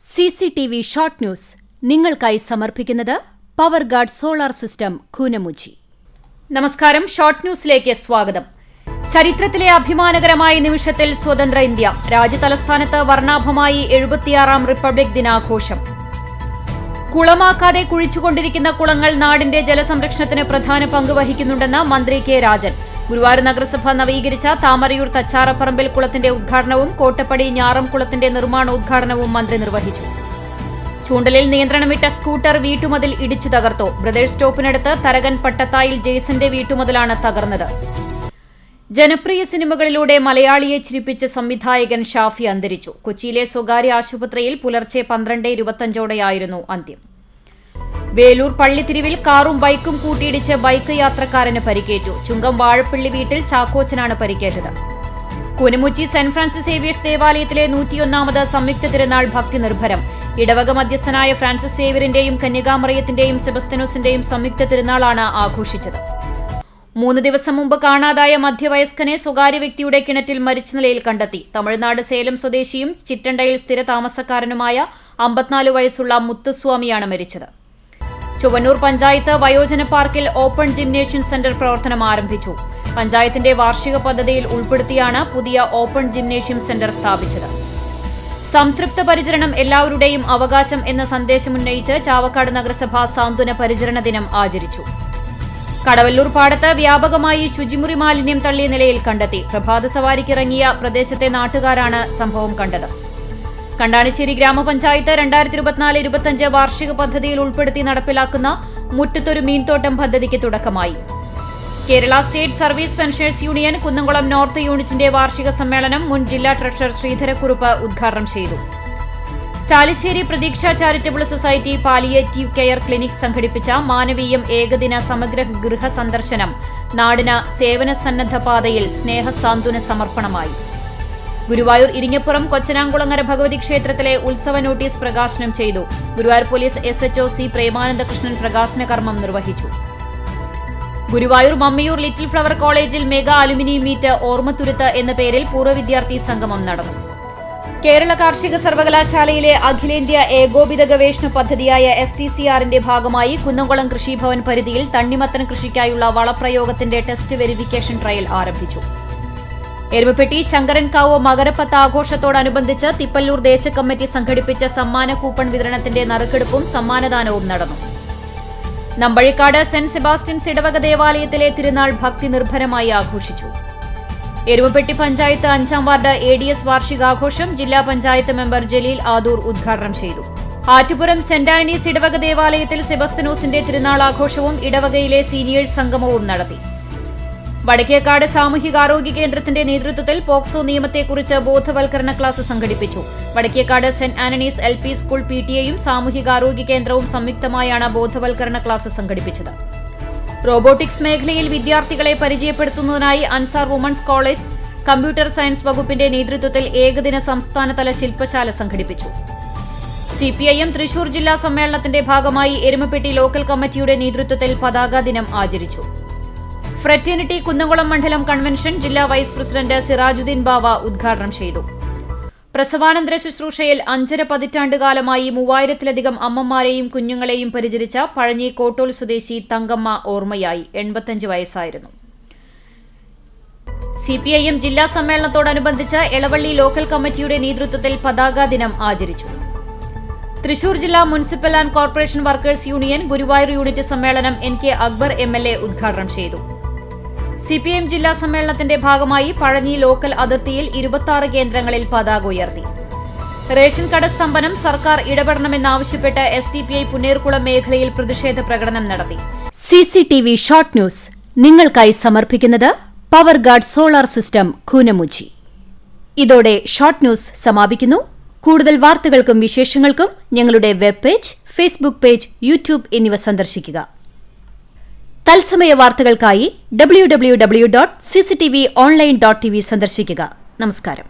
CCTV short news നിങ്ങൾക്കായി സമർപ്പിക്കുന്നത് power guard solar system Koonamuchi. നമസ്കാരം, ഷോർട്ട് ന്യൂസിലേക്ക് സ്വാഗതം. ചരിത്രത്തിലെ അഭിമാനകരമായ നിമിഷത്തിൽ സ്വതന്ത്ര ഇന്ത്യ. രാജ്യതലസ്ഥാനത്ത് വർണ്ണാഭമായി 76ാം റിപ്പബ്ലിക് ദിനാഘോഷം. കുളമാക്കാതെ കുഴിച്ചുകൊണ്ടിരിക്കുന്ന കുളങ്ങൾ നാടിന്റെ ജലസംരക്ഷണത്തിന് പ്രധാന പങ്ക് വഹിക്കുന്നുണ്ടെന്ന് മന്ത്രി കെ രാജൻ. ഗുരുവായൂർ നഗരസഭ നവീകരിച്ച താമരയൂർ തച്ചാറപ്പറമ്പിൽ കുളത്തിന്റെ ഉദ്ഘാടനവും കോട്ടപ്പടി ഞാറം കുളത്തിന്റെ നിർമ്മാണോദ്ഘാടനവും മന്ത്രി നിർവഹിച്ചു. ചൂണ്ടലിൽ നിയന്ത്രണം വിട്ട സ്കൂട്ടർ വീട്ടുമതിൽ ഇടിച്ചു തകർത്തു. ബ്രദേഴ്സ് സ്റ്റോപ്പിനടുത്ത് തരകൻ പട്ടത്തായിൽ ജെയ്സന്റെ വീട്ടുമതിലാണ് തകർന്നത്. ജനപ്രിയ സിനിമകളിലൂടെ മലയാളിയെ ചിരിപ്പിച്ച സംവിധായകൻ ഷാഫി അന്തരിച്ചു. കൊച്ചിയിലെ സ്വകാര്യ ആശുപത്രിയിൽ പുലർച്ചെ 12:25 അന്ത്യം. വേലൂർ പള്ളിത്തിരിവിൽ കാറും ബൈക്കും കൂട്ടിയിടിച്ച് ബൈക്ക് യാത്രക്കാരന് പരിക്കേറ്റു. ചുങ്കം വാഴപ്പള്ളി വീട്ടിൽ ചാക്കോച്ചനാണ് പരിക്കേറ്റത്. കൂനമുച്ചി സെന്റ് ഫ്രാൻസിസ് സേവിയേഴ്സ് ദേവാലയത്തിലെ 101ാമത് സംയുക്ത തിരുനാൾ ഭക്തി നിർഭരം. ഇടവക മധ്യസ്ഥനായ ഫ്രാൻസിസ് സേവ്യറിന്റെയും കന്യകാമറിയത്തിന്റെയും സെബസ്ത്യനോസിന്റെയും സംയുക്ത തിരുനാളാണ് ആഘോഷിച്ചത്. 3 ദിവസം മുമ്പ് കാണാതായ മധ്യവയസ്കനെ സ്വകാര്യ വ്യക്തിയുടെ കിണറ്റിൽ മരിച്ച നിലയിൽ കണ്ടെത്തി. തമിഴ്നാട് സേലം സ്വദേശിയും ചിറ്റണ്ടയിൽ സ്ഥിര താമസക്കാരനുമായ 54 വയസ്സുള്ള മുത്തുസ്വാമിയാണ് മരിച്ചത്. ചൊവ്വന്നൂർ പഞ്ചായത്ത് വയോജന പാർക്കിൽ ഓപ്പൺ ജിംനേഷ്യം സെന്റർ പ്രവർത്തനം ആരംഭിച്ചു. പഞ്ചായത്തിന്റെ വാർഷിക പദ്ധതിയിൽ ഉൾപ്പെടുത്തിയാണ് പുതിയ ഓപ്പൺ ജിംനേഷ്യം സെന്റർ സ്ഥാപിച്ചത്. സംതൃപ്ത പരിചരണം എല്ലാവരുടെയും അവകാശം എന്ന സന്ദേശമുന്നയിച്ച് ചാവക്കാട് നഗരസഭ സാന്ത്വന പരിചരണ ദിനം ആചരിച്ചു. കടവല്ലൂർ പാടത്ത് വ്യാപകമായി ശുചിമുറി മാലിന്യം തള്ളിയ നിലയിൽ കണ്ടെത്തി. പ്രഭാത സവാരിക്കിറങ്ങിയ പ്രദേശത്തെ നാട്ടുകാരാണ് സംഭവം കണ്ടത്. കണ്ടാണിശ്ശേരി ഗ്രാമപഞ്ചായത്ത് 2024-25 വാർഷിക പദ്ധതിയിൽ ഉൾപ്പെടുത്തി നടപ്പിലാക്കുന്ന മുറ്റത്തൊരു മീൻതോട്ടം പദ്ധതിക്ക് തുടക്കമായി. Kerala state service pensioners union Kunnamkulam north യൂണിറ്റിന്റെ വാർഷിക സമ്മേളനം മുൻ ജില്ലാ ട്രഷറർ ശ്രീധരക്കുറുപ്പ് ഉദ്ഘാടനം ചെയ്തു. ചാലിശ്ശേരി പ്രതീക്ഷ charitable society palliative care clinic സംഘടിപ്പിച്ച മാനവീയം ഏകദിന സമഗ്ര ഗൃഹ സന്ദർശനം നാടിന് സേവന സന്നദ്ധ പാതയിൽ സ്നേഹസാന്ത്വന സമർപ്പണമായി. ഗുരുവായൂർ ഇരിങ്ങപ്പുറം കൊച്ചനാംകുളങ്ങര ഭഗവതി ക്ഷേത്രത്തിലെ ഉത്സവ നോട്ടീസ് പ്രകാശനം ചെയ്തു. Guruvayur police SHO C Premanandakrishnan പ്രകാശന കർമ്മം നിർവഹിച്ചു. ഗുരുവായൂർ മമ്മിയൂർ ലിറ്റിൽ ഫ്ലവർ കോളേജിൽ മെഗാ അലുമിനിയം മീറ്റ് ഓർമ്മത്തുരുത്ത് എന്ന പേരിൽ പൂർവ്വ വിദ്യാർത്ഥി സംഗമം നടന്നു. കേരള കാർഷിക സർവകലാശാലയിലെ അഖിലേന്ത്യാ ഏകോപിത ഗവേഷണ പദ്ധതിയായ STCR-ന്റെ ഭാഗമായി കുന്നംകുളം കൃഷിഭവൻ പരിധിയിൽ തണ്ണിമത്തൻ കൃഷിക്കായുള്ള വളപ്രയോഗത്തിന്റെ ടെസ്റ്റ് വെരിഫിക്കേഷൻ ട്രയൽ ആരംഭിച്ചു. എരുമപ്പെട്ടി ശങ്കരൻകാവ് മകരപ്പത്ത് ആഘോഷത്തോടനുബന്ധിച്ച് തിപ്പല്ലൂർ ദേശകമ്മിറ്റി സംഘടിപ്പിച്ച സമ്മാന കൂപ്പൺ വിതരണത്തിന്റെ നറുക്കെടുപ്പും സമ്മാനദാനവും നടന്നു. നമ്പഴിക്കാട് സെന്റ് സെബാസ്റ്റ്യൻസ് ഇടവക ദേവാലയത്തിലെ തിരുനാൾ ഭക്തി നിർഭരമായി ആഘോഷിച്ചു. എരുമപ്പെട്ടി പഞ്ചായത്ത് 5ാം വാർഡ് ADS വാർഷികാഘോഷം ജില്ലാ പഞ്ചായത്ത് മെമ്പർ ജലീൽ ആദൂർ ഉദ്ഘാടനം ചെയ്തു. ആറ്റുപുരം സെന്റ് ആന്റണീസ് ഇടവക ദേവാലയത്തിൽ സെബസ്ത്യനോസിന്റെ തിരുനാൾ ആഘോഷവും ഇടവകയിലെ സീനിയേഴ്സ് സംഗമവും നടത്തി. വടക്കേക്കാട് സാമൂഹികാരോഗ്യ കേന്ദ്രത്തിന്റെ നേതൃത്വത്തിൽ പോക്സോ നിയമത്തെക്കുറിച്ച് ബോധവൽക്കരണ ക്ലാസ് സംഘടിപ്പിച്ചു. Vadakkekad Saint Antony's LP school PTA-യും സാമൂഹികാരോഗ്യ കേന്ദ്രവും സംയുക്തമായാണ് ബോധവൽക്കരണ ക്ലാസ് സംഘടിപ്പിച്ചത്. റോബോട്ടിക്സ് മേഖലയിൽ വിദ്യാർത്ഥികളെ പരിചയപ്പെടുത്തുന്നതിനായി Ansar women's college computer science വകുപ്പിന്റെ നേതൃത്വത്തിൽ ഏകദിന സംസ്ഥാനതല ശില്പശാല സംഘടിപ്പിച്ചു. CPIM തൃശൂർ ജില്ലാ സമ്മേളനത്തിന്റെ ഭാഗമായി എരുമപ്പെട്ടി ലോക്കൽ കമ്മിറ്റിയുടെ നേതൃത്വത്തിൽ പതാക ദിനം ആചരിച്ചു. ഫ്രറ്റേണിറ്റി കുന്നംകുളം മണ്ഡലം കൺവെൻഷൻ ജില്ലാ വൈസ് പ്രസിഡന്റ് സിറാജുദ്ദീൻ ബാവ ഉദ്ഘാടനം ചെയ്തു. പ്രസവാനന്തര ശുശ്രൂഷയിൽ 5.5 പതിറ്റാണ്ടുകാലമായി 3000-ലധികം അമ്മമാരെയും കുഞ്ഞുങ്ങളെയും പരിചരിച്ച പഴഞ്ഞി കോട്ടോൽ സ്വദേശി തങ്കമ്മ ഓർമ്മയായി. 85 വയസ്സായിരുന്നു. CPIM ജില്ലാ സമ്മേളനത്തോടനുബന്ധിച്ച് എളവള്ളി ലോക്കൽ കമ്മിറ്റിയുടെ നേതൃത്വത്തിൽ പതാക ദിനം ആചരിച്ചു. തൃശൂർ ജില്ലാ municipal and corporation workers union Guruvayur unit സമ്മേളനം NK അക്ബർ MLA ഉദ്ഘാടനം ചെയ്തു. CPIM ജില്ലാ സമ്മേളനത്തിന്റെ ഭാഗമായി പഴഞ്ഞി ലോക്കൽ അതിർത്തിയിൽ 26 കേന്ദ്രങ്ങളിൽ പതാക ഉയർത്തി. റേഷൻ കട സ്തംഭനം സർക്കാർ ഇടപെടണമെന്നാവശ്യപ്പെട്ട് SDPI പുന്നേർകുളം മേഖലയിൽ പ്രതിഷേധ പ്രകടനം നടത്തി. CCTV ഷോർട്ട് ന്യൂസ് നിങ്ങൾക്കായി സമർപ്പിക്കുന്നത് power guard solar system Koonamuchi. ഇതോടെ ഷോർട്ട് ന്യൂസ് സമാപിക്കുന്നു. കൂടുതൽ വാർത്തകൾക്കും വിശേഷങ്ങൾക്കും ഞങ്ങളുടെ web page, Facebook page, YouTube എന്നിവ സന്ദർശിക്കുക. തത്സമയ വാർത്തകൾക്കായി www.cctv online.tv സന്ദർശിക്കുക. നമസ്കാരം.